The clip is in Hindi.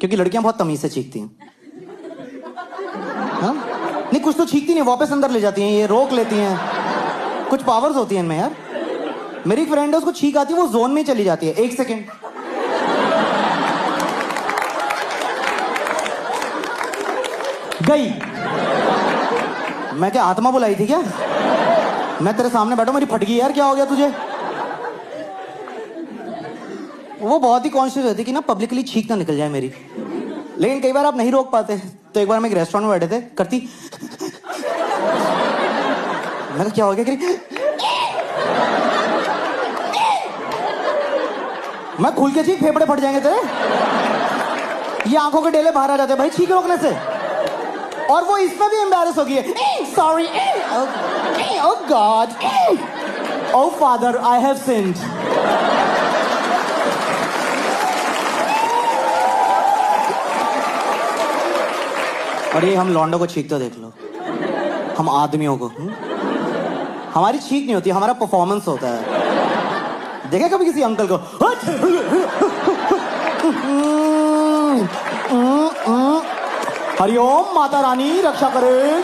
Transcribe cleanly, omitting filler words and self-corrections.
क्योंकि लड़कियां बहुत तमीज से चीखती हैं। हाँ? नहीं, कुछ तो चीखती नहीं, वापस अंदर ले जाती हैं, ये रोक लेती हैं, कुछ पावर्स होती हैं इनमें यार। मेरी एक फ्रेंड है, उसको छींक आती है, वो जोन में चली जाती है। 1 सेकेंड, गई। मैं क्या आत्मा बुलाई थी क्या? मैं तेरे सामने बैठा, मेरी फट गई यार, क्या हो गया तुझे? वो बहुत ही कॉन्शियस रहती कि ना पब्लिकली छींक ना निकल जाए मेरी, लेकिन कई बार आप नहीं रोक पाते। तो एक बार हम एक रेस्टोरेंट में बैठे थे, करती, मैं क्या हो गया, करी, मैं खुल के चीख, फेफड़े फट जाएंगे तेरे, ये आंखों के डेले बाहर आ जाते हैं भाई छींक रोकने से। और वो इसमें भी एम्बैरेस हो गई है, sorry, oh God, oh father, I have sinned. और ये हम लौंडों को छींकते देख लो, हम आदमियों को, हमारी छींक नहीं होती, हमारा परफॉर्मेंस होता है। देखे कभी किसी अंकल को, हरिओम माता रानी रक्षा करे।